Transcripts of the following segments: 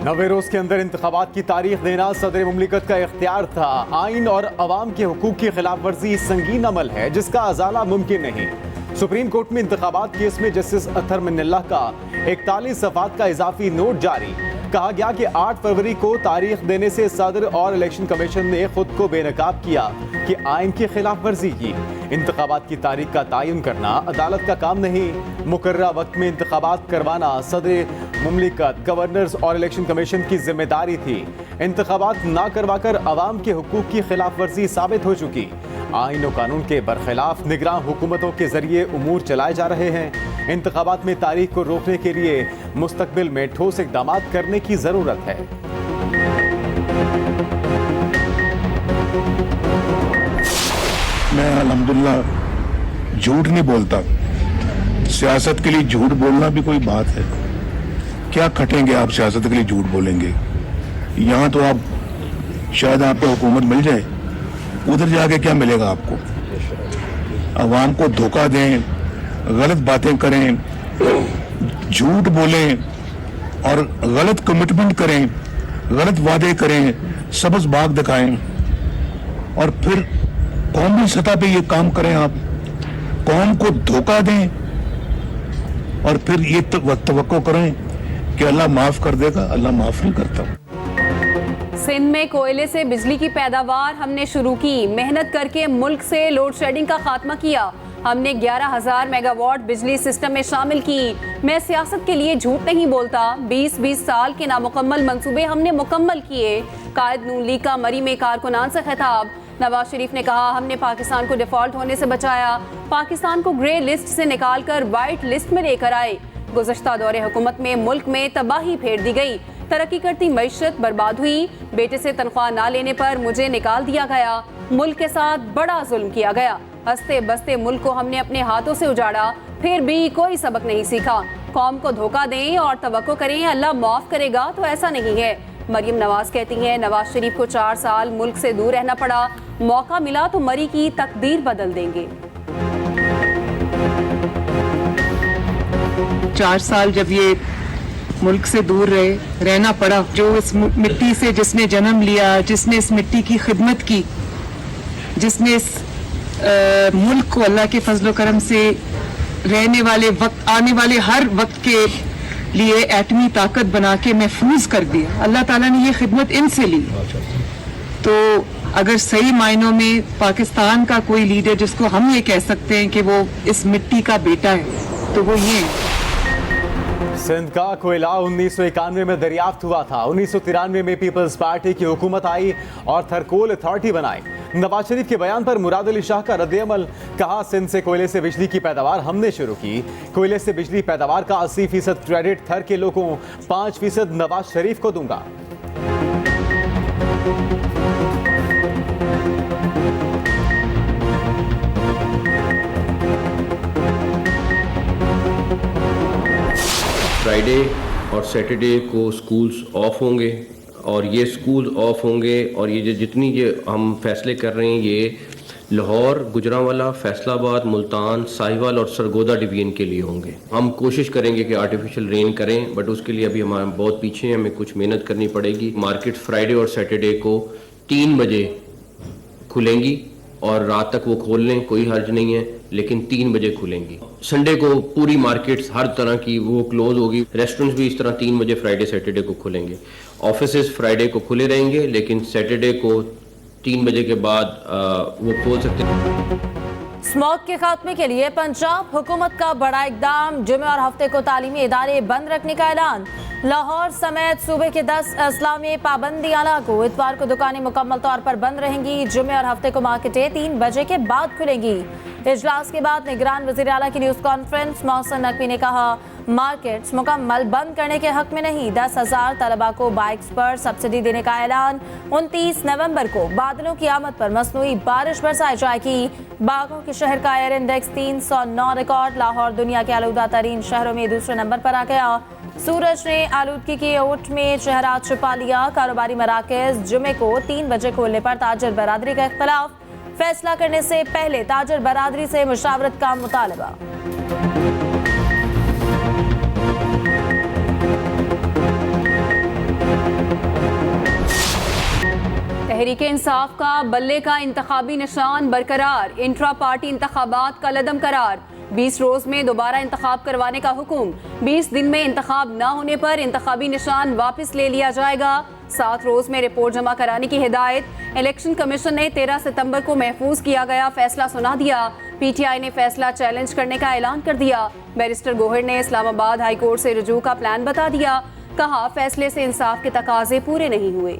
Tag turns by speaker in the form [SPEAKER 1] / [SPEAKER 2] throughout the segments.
[SPEAKER 1] नवे रोज के अंदर इंतखाबात की तारीख देना सदर मुमलिकत का इख्तियार था। आइन और अवाम के हुकूक की खिलाफ वर्जी संगीन अमल है जिसका अजाला मुमकिन नहीं। सुप्रीम कोर्ट में इंतखाबात केस में जस्टिस अतहर मिन्नल्लाह का 41 सफ़ात का इजाफी नोट जारी। कहा गया कि 8 फरवरी को तारीख देने से सदर और इलेक्शन कमीशन ने खुद को बेनकाब किया कि आइन की खिलाफ वर्जी की। इंतखाबात की तारीख का तयन करना अदालत का काम नहीं। मुकर्ररा वक्त में इंतखाबात करवाना सदर मुमलिकत, गवर्नर्स और इलेक्शन कमीशन की जिम्मेदारी थी। इंतखाबात ना करवाकर अवाम के हुकूक की खिलाफ वर्जी साबित हो चुकी। आइन और कानून के बरखिलाफ निगरान हुकूमतों के जरिए उमूर चलाए जा रहे हैं। इंतखाबात में तारीख को रोकने के लिए मुस्तकबिल में ठोस इक़दाम करने की जरूरत है।
[SPEAKER 2] मैं अल्हम्दुलिल्लाह झूठ नहीं बोलता। सियासत के लिए झूठ बोलना भी कोई बात है? क्या खटेंगे आप सियासत के लिए झूठ बोलेंगे? यहाँ तो आप शायद आपको हुकूमत मिल जाए, उधर जाके क्या मिलेगा आपको? अवाम को धोखा दें, गलत बातें करें, झूठ बोलें और गलत कमिटमेंट करें, गलत वादे करें, सब्ज बाग दिखाएं और फिर कौमी सतह पे ये काम करें। आप कौम को धोखा दें और फिर ये तवक्को करें कि अल्लाह माफ कर देगा। अल्लाह माफ नहीं करता।
[SPEAKER 3] सिंध में कोयले से बिजली की पैदावार हमने शुरू की। मेहनत करके मुल्क से लोड शेडिंग का खात्मा किया। हमने 11,000 मेगावाट बिजली सिस्टम में शामिल की। मैं सियासत के लिए झूठ नहीं बोलता। 20-20 साल के नामुकम्मल मंसूबे हमने मुकम्मल किए। कायद नून लीग का मरी में कारकुनान से खिताब। नवाज शरीफ ने कहा हमने पाकिस्तान को डिफॉल्ट होने से बचाया। पाकिस्तान को ग्रे लिस्ट से निकालकर वाइट लिस्ट में लेकर आए। गुज़श्ता दौरे हुकूमत में मुल्क में तबाही फेर दी गई। तरक्की करती मईशत बर्बाद हुई। बेटे से तनख्वाह ना लेने पर मुझे निकाल दिया गया। मुल्क के साथ बड़ा जुल्म किया गया। हंसते बसते मुल्क को हमने अपने हाथों से उजाड़ा, फिर भी कोई सबक नहीं सीखा। कौम को धोखा दें और तवक्को करें अल्लाह माफ करेगा, तो ऐसा नहीं है। मरियम नवाज कहती हैं नवाज शरीफ को 4 साल मुल्क से दूर रहना पड़ा। मौका मिला तो मरी की तकदीर बदल देंगे।
[SPEAKER 4] 4 साल जब ये मुल्क से दूर रहना पड़ा, जो इस मिट्टी से जिसने जन्म लिया, जिसने इस मिट्टी की खिदमत की, जिसने इस मुल्क को अल्लाह के फजलो करम से रहने वाले वक्त, आने वाले हर वक्त के लिए एटमी ताकत बना के महफूज कर दिया। अल्लाह ताला ने ये खिदमत इनसे ली। तो अगर सही मायनों में पाकिस्तान का कोई लीडर जिसको हम ये कह सकते हैं कि वो इस मिट्टी का बेटा है, तो वो ये है।
[SPEAKER 1] सिंध का कोयला 1991 में दरियाफ्त हुआ था। 1993 में पीपल्स पार्टी की हुकूमत आई और थरकोल अथॉरिटी बनाई। नवाज शरीफ के बयान पर मुराद अली शाह का रद्द-ए-अमल। कहा सिंध से कोयले से बिजली की पैदावार हमने शुरू की। कोयले से बिजली पैदावार का 80% क्रेडिट थर के लोगों, 5% नवाज शरीफ को दूंगा।
[SPEAKER 5] फ्राइडे और सैटरडे को स्कूल्स ऑफ होंगे और ये स्कूल ऑफ होंगे और ये जितनी ये हम फैसले कर रहे हैं ये लाहौर, गुजरांवाला, फैसलाबाद, मुल्तान, साहिवाल और सरगोदा डिवीजन के लिए होंगे। हम कोशिश करेंगे कि आर्टिफिशियल रेन करें, बट उसके लिए अभी हमारे बहुत पीछे हैं, हमें कुछ मेहनत करनी पड़ेगी। मार्केट फ्राइडे और सैटरडे को 3 बजे खुलेंगी और रात तक वो खोल लें, कोई हर्ज नहीं है, लेकिन 3 बजे खुलेंगी। संडे को पूरी मार्केट्स हर तरह की वो क्लोज होगी। रेस्टोरेंट्स भी इस तरह 3 बजे फ्राइडे सैटरडे को खुलेंगे। ऑफिसेज फ्राइडे को खुले रहेंगे, लेकिन सैटरडे को 3 बजे के बाद वो खोल सकते हैं।
[SPEAKER 3] स्मॉग के खात्मे के लिए पंजाब हुकूमत का बड़ा इकदाम। जुमे और हफ्ते को तालीमी इदारे बंद रखने का ऐलान। लाहौर समेत सूबे के 10 अजला में पाबंदियां लागू। इतवार को दुकानें मुकम्मल तौर पर बंद रहेंगी। जुमे और हफ्ते को मार्केटें 3 बजे के बाद खुलेंगी। इजलास के बाद निगरान वज़ीर आला की न्यूज़ कॉन्फ्रेंस मोहसिन नकवी ने कहा मार्केट्स मुकम्मल बंद करने के हक में नहीं। 10,000 तलबा को बाइक्स पर सब्सिडी देने का ऐलान। 29 नवंबर को बादलों की आमद पर मसनूई बारिश बरसाई जाएगी। बागों के शहर का एयर इंडेक्स 309 रिकॉर्ड। लाहौर दुनिया के आलूदा तरीन शहरों में दूसरे नंबर पर आ गया। सूरज ने आलूदगी की ओट में चेहरा छुपा लिया। कारोबारी मराकज जुमे को 3 बजे खोलने पर ताजर बरादरी का इख्तलाफ। फैसला करने से पहले ताजर बरादरी से मुशावरत का मुतालबा। तहरीक इंसाफ का बल्ले का इंतखाबी निशान बरकरार, इंट्रा पार्टी इंतखाबात का लदम करार। 20 रोज में दोबारा इंतखाब करवाने का हुक्म। 20 दिन में इंतखाब न होने पर इंतखाबी निशान वापस ले लिया जाएगा। 7 रोज में रिपोर्ट जमा कराने की हिदायत। इलेक्शन कमीशन ने 13 सितंबर को महफूज किया गया फैसला सुना दिया। पीटीआई ने फैसला चैलेंज करने का ऐलान कर दिया। बैरिस्टर गोहर ने इस्लामाबाद हाई कोर्ट से रुजू का प्लान बता दिया। कहा फैसले से इंसाफ के तकाजे पूरे नहीं हुए।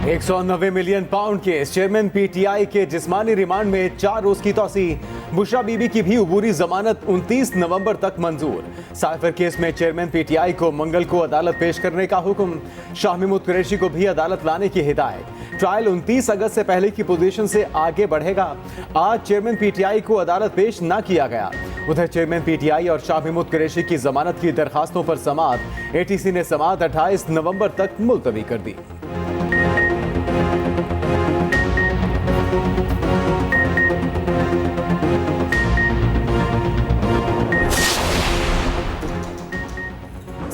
[SPEAKER 3] £190 मिलियन के चेयरमैन पीटीआई के जिस्मानी रिमांड में 4 रोज की तौसी। बुशरा बीबी की भी उबूरी जमानत 29 नवंबर तक मंजूर। साइफर केस में चेयरमैन पीटीआई को मंगल को अदालत पेश करने का हुक्म। शाह महमूद कुरैशी को भी अदालत लाने की हिदायत। ट्रायल 29 अगस्त से पहले की पोजीशन से आगे बढ़ेगा। आज चेयरमैन पीटीआई को अदालत पेश न किया गया। उधर चेयरमैन पीटीआई और शाह महमूद कुरैशी की जमानत की दरखास्तों पर समाअत एटीसी ने समाअत 28 नवंबर तक मुलतवी कर दी।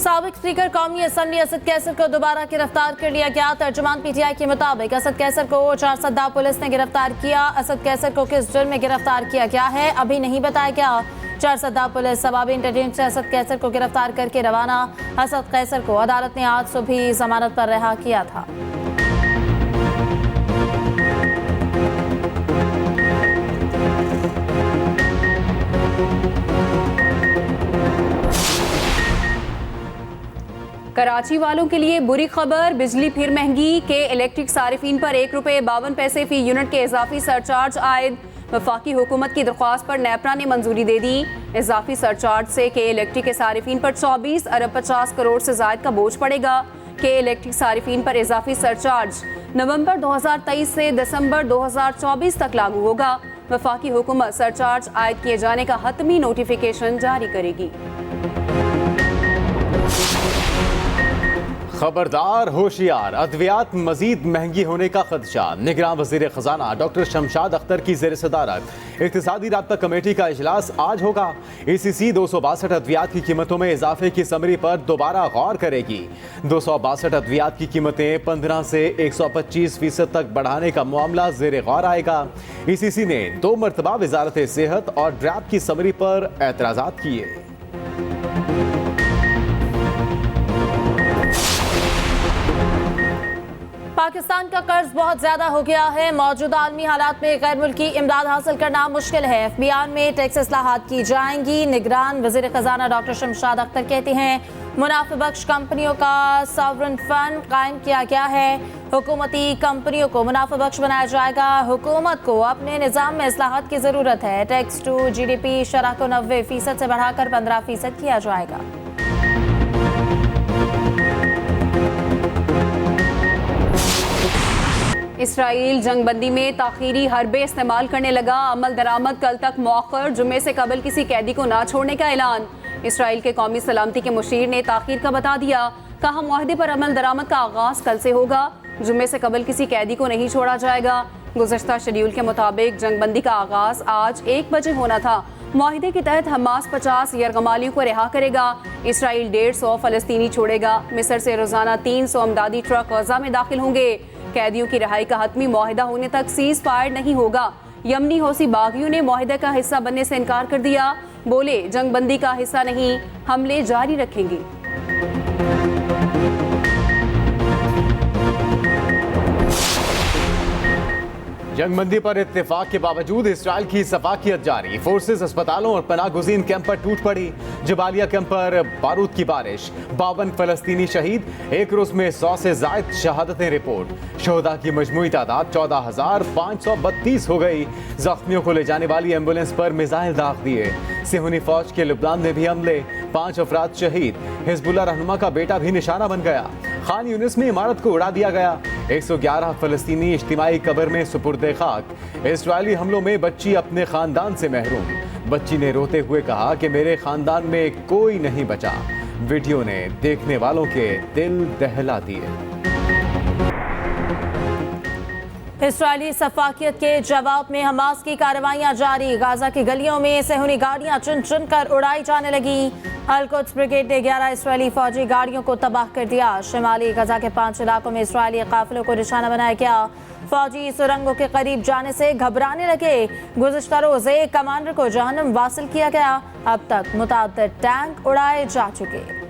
[SPEAKER 6] साबिक स्पीकर कौमी असम्बली असद कैसर को दोबारा गिरफ्तार कर लिया गया। तर्जुमान पीटीआई के मुताबिक असद कैसर को चारसद्दा पुलिस ने गिरफ्तार किया। असद कैसर को किस जुर्म में गिरफ्तार किया गया है अभी नहीं बताया गया। चारसद्दा पुलिस सवाबी इंटरचेंज से असद कैसर को गिरफ्तार करके रवाना। असद कैसर को अदालत ने आज सुबह जमानत पर रिहा किया था।
[SPEAKER 3] कराची वालों के लिए बुरी खबर, बिजली फिर महंगी के इलेक्ट्रिक सारिफीन पर ₹1.52 फी यूनिट के इजाफी सरचार्ज आयद। वफाकी हुकूमत की दरख्वास्त पर नेपरा ने मंजूरी दे दी। इजाफी सरचार्ज से के इलेक्ट्रिक के सारिफीन पर 24 अरब 50 करोड़ से जायद का बोझ पड़ेगा। के इलेक्ट्रिक सारिफीन पर इजाफी सरचार्ज नवंबर 2023 से दिसंबर 2024 तक लागू होगा। वफाकी हुकूमत सरचार्ज आयद किए जाने का हतमी नोटिफिकेशन जारी करेगी।
[SPEAKER 1] खबरदार होशियार, अद्वियात मजीद महंगी होने का खदशा। निगरान वजीर खजाना डॉक्टर शमशाद अख्तर की ज़ेर सदारत इक़्तिसादी राब्ता कमेटी का इजलास आज होगा। ECC 262 अद्वियात की कीमतों में इजाफे की समरी पर दोबारा गौर करेगी। 262 अद्वियात की कीमतें 15 से 125% तक बढ़ाने का मामला ज़ेर गौर आएगा। ECC ने 2 मरतबा वजारत सेहत और ड्रैप की समरी पर एतराज़ात किए।
[SPEAKER 6] पाकिस्तान का कर्ज बहुत ज्यादा हो गया है। मौजूदा आलमी हालात में गैर मुल्की इमदाद हासिल करना मुश्किल है। FBI में टैक्स इस्लाहात की जाएंगी। निगरान वजीर खजाना डॉक्टर शमशाद अख्तर कहते हैं मुनाफे बख्श कंपनियों का सॉवरेन फंड कायम किया गया है। हुकूमती कंपनियों को मुनाफे बख्श बनाया जाएगा। हुकूमत को अपने निज़ाम में इस्लाहात की ज़रूरत है। टैक्स टू GDP शरह को 90% से बढ़ाकर 15% किया जाएगा।
[SPEAKER 3] इसराइल जंगबंदी में ताखीरी हरबे इस्तेमाल करने लगा। अमल दरामद कल तक मौखर। जुम्मे से कबल किसी कैदी को ना छोड़ने का ऐलान। इसराइल के कौमी सलामती के मुशीर ने ताखीर का बता दिया। कहा मुआहदे पर अमल दरामद का आगाज कल से होगा। जुम्मे से कबल किसी कैदी को नहीं छोड़ा जाएगा। गुज़श्ता शेड्यूल के मुताबिक जंगबंदी का आगाज आज 1 बजे होना था। मुआहदे के तहत हमास 50 यरगमालियों को रिहा करेगा। इसराइल 150 फ़लस्तीनी छोड़ेगा। मिस्र से रोजाना 300 अमदादी ट्रक गजा में दाखिल होंगे। कैदियों की रिहाई का हतमी मुआहिदा होने तक सीज फायर नहीं होगा। यमनी हौसी बागियों ने मुआहिदे का हिस्सा बनने से इनकार कर दिया। बोले जंगबंदी का हिस्सा नहीं, हमले जारी रखेंगे।
[SPEAKER 1] जंगबंदी पर इत्तेफाक के बावजूद इसराइल की सफाकियत जारी। फोर्सेस अस्पतालों और पनागुज़ीन कैंप पर टूट पड़ी। जबालिया कैंप पर बारूद की बारिश। 52 फलस्तीनी शहीद। एक रोज में 100 से जायद शहादतें रिपोर्ट। शोहदा की मजमूई तादाद 14,532 हो गई। जख्मियों को ले जाने वाली एम्बुलेंस पर मिसाइल दाग दिए। सिहूनी फौज के लुबनान में भी हमले। 5 अफराद शहीद। हिजबुल्लाह रहनुमा का बेटा भी निशाना बन गया। खान यूनिस में इमारत को उड़ा दिया गया। 111 फलस्तीनी इज्तिमाई कब्र में सुपुर्दे खाक। इस्राइली हमलों में बच्ची अपने खानदान से महरूम। बच्ची ने रोते हुए कहा कि मेरे खानदान में कोई नहीं बचा। वीडियो ने देखने वालों के दिल दहला दिए।
[SPEAKER 6] इस्राएली सफाकियत के जवाब में हमास की कार्रवाइयां जारी। गाजा की गलियों में सेहूनी गाड़ियां चुन चुन कर उड़ाई जाने लगी। अल-कुद्स ब्रिगेड ने 11 इस्राएली फौजी गाड़ियों को तबाह कर दिया। शिमाली गजा के 5 इलाकों में इस्राएली काफिलों को निशाना बनाया गया। फौजी सुरंगों के करीब जाने से घबराने लगे। गुज़िश्ता रोज एक कमांडर को जहन्नम वासिल किया गया। अब तक मुतअद्दिद टैंक उड़ाए जा चुके।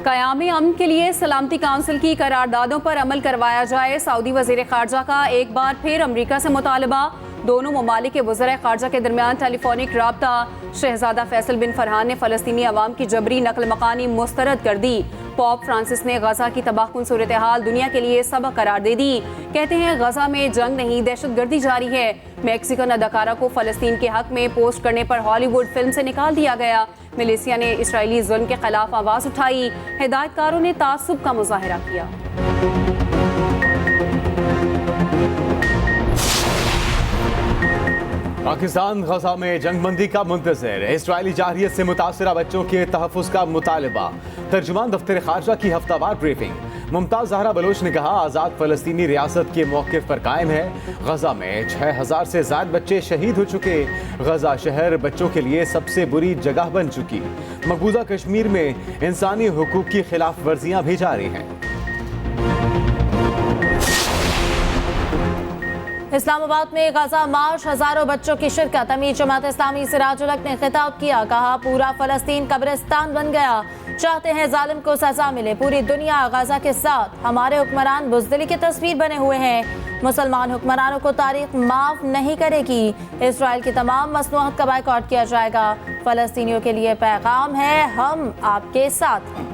[SPEAKER 3] क़याम अमन के लिए सलामती काउंसिल की करारदादों पर अमल करवाया जाए। सऊदी वज़ीर ख़ारजा का एक बार फिर अमरीका से मुतालबा। दोनों ममालिक के वज़ीर ख़ारजा के दरमियान टेलीफोनिक राब्ता। शहजादा फैसल बिन फरहान ने फ़लस्तीनी अवाम की जबरी नकल मकानी मुस्तरद कर दी। पोप फ्रांसिस ने गजा की तबाहकुन सूरत हाल दुनिया के लिए सबक करार दे दी। कहते हैं गजा में जंग नहीं दहशतगर्दी जारी है। मैक्सिकन अदाकारा को फ़लस्तीन के हक में पोस्ट करने पर हॉलीवुड फिल्म से निकाल दिया गया। मलेशिया ने इसराइली जुल्म के खिलाफ आवाज़ उठाई। हिदायतकारों ने तासुब का मुजाहरा किया।
[SPEAKER 1] पाकिस्तान गजा में जंगबंदी का मुंतज़िर। इस्राएली जारहियत से मुतासरा बच्चों के तहफ़्फ़ुज़ का मुतालबा। तर्जुमान दफ्तर ख़ारजा की हफ्तावार ब्रीफिंग। मुमताज़ ज़हरा बलोच ने कहा, आज़ाद फ़लस्तीनी रियासत के मौक़िफ़ पर कायम है। गजा में 6000 से ज़ायद बच्चे शहीद हो चुके। गजा शहर बच्चों के लिए सबसे बुरी जगह बन चुकी। मकबूजा कश्मीर में इंसानी हुकूक की खिलाफ वर्जियाँ भी जारी हैं।
[SPEAKER 6] इस्लामाबाद में गजा मार्च, हजारों बच्चों की शिरकत। अमीर जमात इस्लामी सिराजुल हक ने खिताब किया। कहा, पूरा फलस्तीन कब्रिस्तान बन गया। चाहते हैं जालिम को सजा मिले। पूरी दुनिया गजा के साथ। हमारे हुक्मरान बुज़दिली की तस्वीर बने हुए हैं। मुसलमान हुक्मरानों को तारीख माफ नहीं करेगी। इसराइल की तमाम मसनूआत का बायकॉट किया जाएगा। फलस्तीनियों के लिए पैगाम है, हम आपके साथ हैं।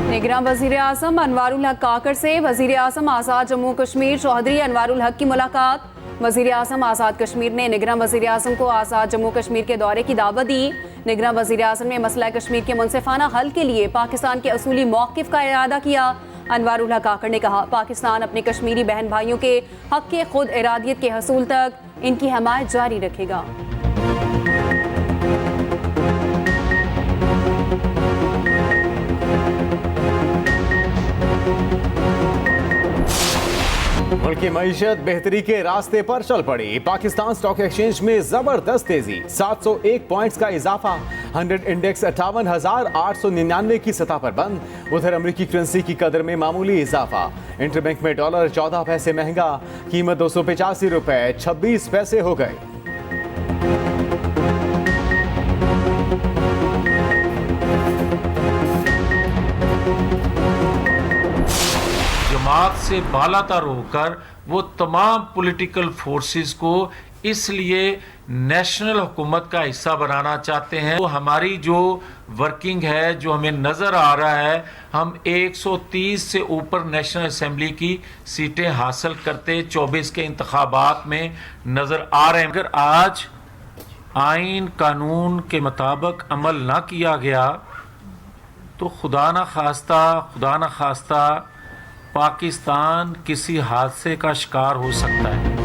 [SPEAKER 3] निगरान वज़ीर आज़म अनवारुल हक काकड़ से वज़ीर आज़म आज़ाद जम्मू कश्मीर चौधरी अनवारुल हक की मुलाकात। वज़ीर आज़म आज़ाद कश्मीर ने निगरान वज़ीर आज़म को आज़ाद जम्मू कश्मीर के दौरे की दावत दी। निगरान वज़ीर आज़म ने मसला कश्मीर के मुनसिफाना हल के लिए पाकिस्तान के असूली मौक़िफ़ का इरादा किया। अनवारुल हक काकड़ ने कहा, पाकिस्तान अपने कश्मीरी बहन भाइयों के हक़ के खुद इरादियत के हसूल तक इनकी हमायत जारी रखेगा।
[SPEAKER 1] मुल्क की मईशत बेहतरी के रास्ते पर चल पड़ी। पाकिस्तान स्टॉक एक्सचेंज में जबरदस्त तेजी, 701 पॉइंट्स का इजाफा। 100 इंडेक्स 58,899 की सतह पर बंद। उधर अमेरिकी करेंसी की कदर में मामूली इजाफा। इंटरबैंक में डॉलर 14 पैसे महंगा, कीमत 285 रुपए 26 पैसे हो गए।
[SPEAKER 7] जमात से बालातर होकर वो तमाम पॉलिटिकल फोर्सेस को इसलिए नेशनल हुकूमत का हिस्सा बनाना चाहते हैं। तो हमारी जो वर्किंग है, जो हमें नज़र आ रहा है, हम 130 से ऊपर नेशनल असेंबली की सीटें हासिल करते 24 के इंतखाबात में नज़र आ रहे हैं। अगर आज आइन कानून के मुताबिक अमल ना किया गया तो खुदा न खास्ता पाकिस्तान किसी हादसे का शिकार हो सकता है।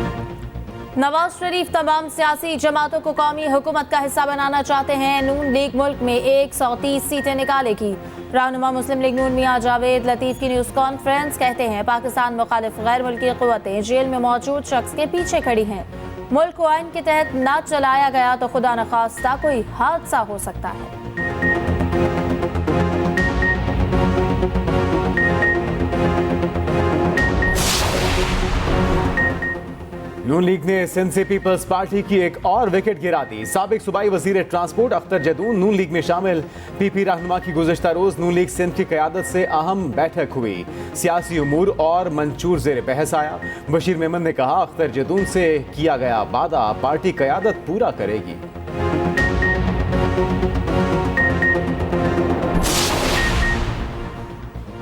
[SPEAKER 6] नवाज शरीफ तमाम सियासी जमातों को कौमी हुकूमत का हिस्सा बनाना चाहते हैं। नून लीग मुल्क में 130 सीटें निकालेगी। रहनुमा मुस्लिम लीग नून मियां जावेद लतीफ की न्यूज़ कॉन्फ्रेंस कहते हैं, पाकिस्तान मुखालिफ गैर मुल्की क़ुव्वतें जेल में मौजूद शख्स के पीछे खड़ी हैं। मुल्क को आइन के तहत ना चलाया गया तो खुदा न खास्ता कोई हादसा हो सकता है।
[SPEAKER 1] नून लीग ने सिंध से पीपल्स पार्टी की एक और विकेट गिरा दी। साबिक सूबाई वजीर ट्रांसपोर्ट अख्तर जदून नून लीग में शामिल। पीपी रहनुमा की गुज़िश्ता रोज नून लीग सिंध की क़यादत से अहम बैठक हुई। सियासी उमूर और मंशूर ज़ेर बहस आया। बशीर मेमन ने कहा, अख्तर जदून से किया गया वादा पार्टी क़यादत पूरा करेगी।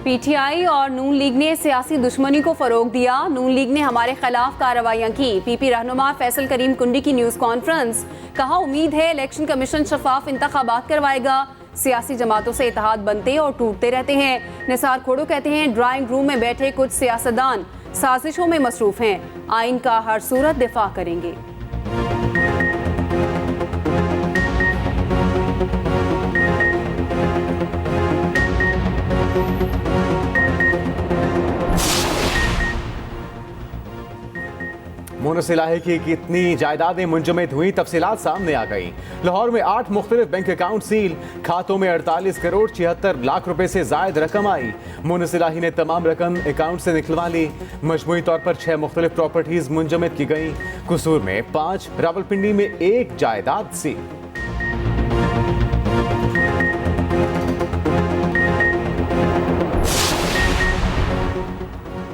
[SPEAKER 3] पीटीआई और नून लीग ने सियासी दुश्मनी को फरोग दिया। नून लीग ने हमारे खिलाफ कार्रवाइयां की। पीपी रहनुमा फैसल करीम कुंडी की न्यूज़ कॉन्फ्रेंस। कहा, उम्मीद है इलेक्शन कमीशन शफाफ इंतखाबात करवाएगा। सियासी जमातों से इत्तेहाद बनते और टूटते रहते हैं। निसार खोड़ो कहते हैं, ड्राइंग रूम में बैठे कुछ सियासतदान साजिशों में मसरूफ हैं। आइन का हर सूरत दिफा करेंगे।
[SPEAKER 1] मोनस इलाही की कितनी जायदादें मुंजमद हुई, तफसीलात सामने आ गई। लाहौर में 8 मुख्तलिफ बैंक अकाउंट सील, खातों में 48 करोड़ 76 लाख रुपए से जायद रकम आई। मोनस इलाही ने तमाम रकम अकाउंट से निकलवा ली। मजमूई तौर पर 6 मुख्तलिफ प्रॉपर्टीज मुंजमद की गई। कसूर में 5, रावलपिंडी में 1 जायदाद सील।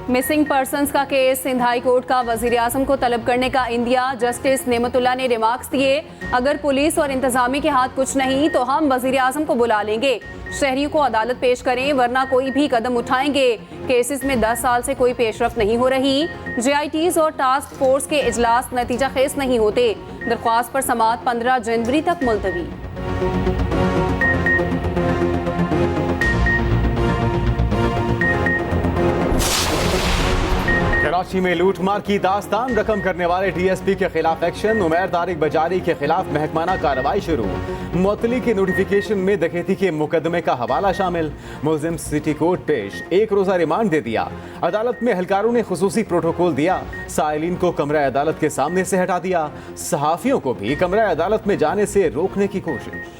[SPEAKER 3] मिसिंग पर्संस का केस, सिंध हाई कोर्ट का वजीर आजम को तलब करने का इंदिया। जस्टिस नेमतुल्ला ने रिमार्क्स दिए, अगर पुलिस और इंतजामी के हाथ कुछ नहीं तो हम वजीर आजम को बुला लेंगे, शहरियों को अदालत पेश करें वरना कोई भी कदम उठाएंगे। केसेस में 10 साल से कोई पेशरफ नहीं हो रही। JITs और टास्क फोर्स के इजलास नतीजा खेज नहीं होते। दरख्वास्त पर समाअत 15 जनवरी तक मुलतवी।
[SPEAKER 1] कराची में लूटमार की दास्तान, रकम करने वाले DSP के खिलाफ एक्शन। उमैर तारिक बजारी के खिलाफ महकमाना कार्रवाई शुरू। मुअत्तली की नोटिफिकेशन में डकैती के मुकदमे का हवाला शामिल। मुलजिम सिटी कोर्ट पेश, 1 रोजा रिमांड दे दिया। अदालत में एहलकारों ने खुसूसी प्रोटोकॉल दिया। साइलिन को कमरा अदालत के सामने से हटा दिया। सहाफियों को भी कमरा अदालत में जाने से रोकने की कोशिश।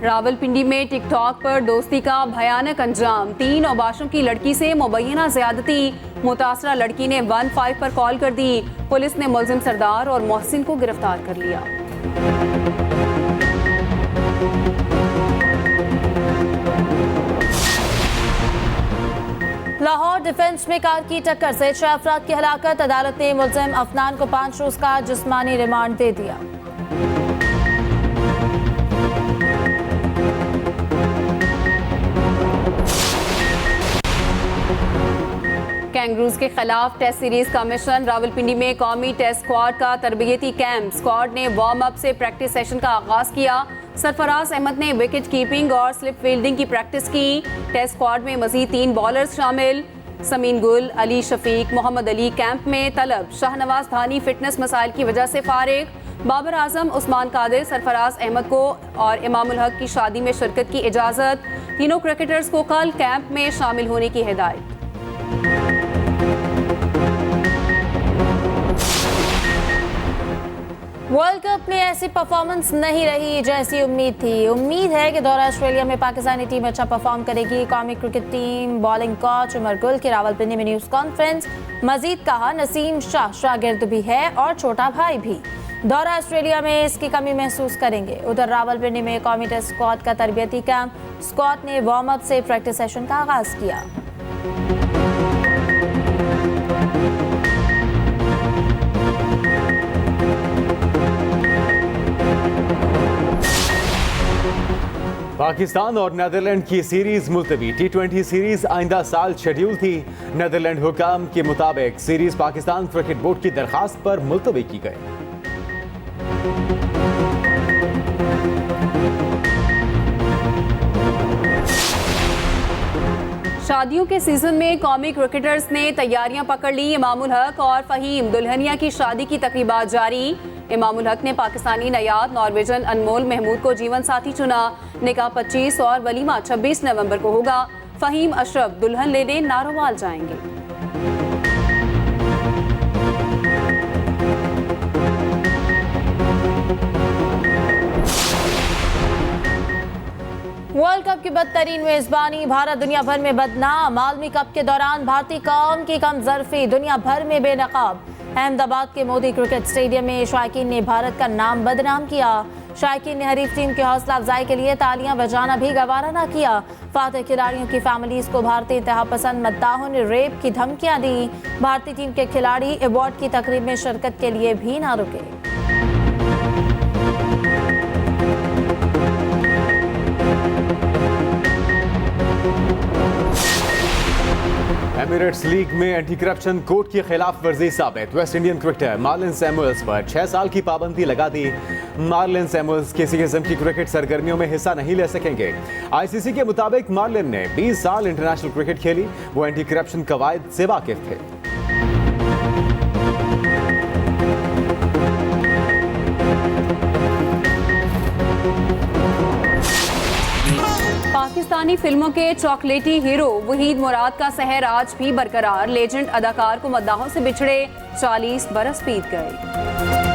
[SPEAKER 3] रावलपिंडी में टिकटॉक पर दोस्ती का भयानक अंजाम। 3 औबाशों की लड़की से मुबैना ज्यादती। मुतासरा लड़की ने 15 पर कॉल कर दी। पुलिस ने मुलजिम सरदार और मोहसिन को गिरफ्तार कर लिया।
[SPEAKER 6] लाहौर डिफेंस में कार की टक्कर से 6 अफराद की हलाकत। अदालत ने मुलजिम अफनान को 5 रोज का जिस्मानी रिमांड दे दिया।
[SPEAKER 3] कैंगरूज के खिलाफ टेस्ट सीरीज का मिशन। रावलपिंडी में कौमी टेस्ट स्क्वाड का तरबियती कैंप। स्क्वाड ने वार्म अप से प्रैक्टिस सेशन का आगाज किया। सरफराज अहमद ने विकेट कीपिंग और स्लिप फील्डिंग की प्रैक्टिस की। टेस्ट स्क्वाड में मजीद 3 बॉलर्स शामिल। समीन गुल, अली शफीक, मोहम्मद अली कैंप में तलब। शाहनवाज धानी फिटनेस मसाइल की वजह से फारिग। बाबर आजम, उस्मान कादिर, सरफराज अहमद को और इमामुल हक की शादी में शिरकत की इजाज़त। तीनों क्रिकेटर्स को कल कैंप में शामिल होने की हिदायत।
[SPEAKER 6] वर्ल्ड कप में ऐसी परफॉर्मेंस नहीं रही जैसी उम्मीद थी। उम्मीद है कि दौरा ऑस्ट्रेलिया में पाकिस्तानी टीम अच्छा परफॉर्म करेगी। कौमी cricket team bowling coach Umar Gul की रावलपिंडी में न्यूज़ कॉन्फ्रेंस। मजीद कहा, नसीम शाह शागिर्द भी है और छोटा भाई भी। दौरा ऑस्ट्रेलिया में इसकी कमी महसूस करेंगे। उधर रावलपिंडी में कौमी टेस्ट स्क्वाड का तरबियती कैंप। स्क्वाड ने वार्म अप से प्रैक्टिस सेशन का आगाज किया।
[SPEAKER 1] पाकिस्तान और नीदरलैंड की सीरीज मुलतवी। T20 सीरीज आइंदा साल शेड्यूल थी। नीदरलैंड हुकाम के मुताबिक सीरीज पाकिस्तान क्रिकेट बोर्ड की दरखास्त पर मुलतवी की गई।
[SPEAKER 3] शादियों के सीजन में कौमी क्रिकेटर्स ने तैयारियां पकड़ ली। इमामुल हक और फहीम दुल्हनिया की शादी की तकरीबात जारी। इमामुल हक ने पाकिस्तानी नयाद नॉर्वेजन अनमोल महमूद को जीवन साथी चुना। निकाह 25 और वलीमा 26 नवंबर को होगा। फहीम अशरफ दुल्हन लेने नारोवाल जाएंगे।
[SPEAKER 6] वर्ल्ड कप की बदतरीन मेजबानी। भारत दुनिया भर में बदनाम। आलमी कप के दौरान भारतीय कौम की कमजरफी दुनिया भर में बेनकाब। अहमदाबाद के मोदी क्रिकेट स्टेडियम में शायकीन ने भारत का नाम बदनाम किया। शायकीन ने हरीफ टीम की हौसला अफजाई के लिए तालियां बजाना भी गवारा न किया। फातह खिलाड़ियों की फैमिलीज को भारतीय इंतहा पसंद मद्दाहों ने रेप की धमकियां दी। भारतीय टीम के खिलाड़ी अवार्ड की तकरीब में शिरकत के लिए भी न रुके।
[SPEAKER 1] एमिरेट्स लीग में एंटी करप्शन कोड की खिलाफ वर्जी साबित। West Indian cricketer Marlon Samuels पर 6 साल की पाबंदी लगा दी। मार्लिन सैमुअल्स किसी किस्म की क्रिकेट सरगर्मियों में हिस्सा नहीं ले सकेंगे। आईसीसी के मुताबिक मार्लिन ने 20 साल इंटरनेशनल क्रिकेट खेली। वो एंटी करप्शन कवायद से वाकिफ थे।
[SPEAKER 3] पाकिस्तानी फिल्मों के चॉकलेटी हीरो वहीद मुराद का सहर आज भी बरकरार। लेजेंड अदाकार को मद्दाहों से बिछड़े 40 बरस बीत गए।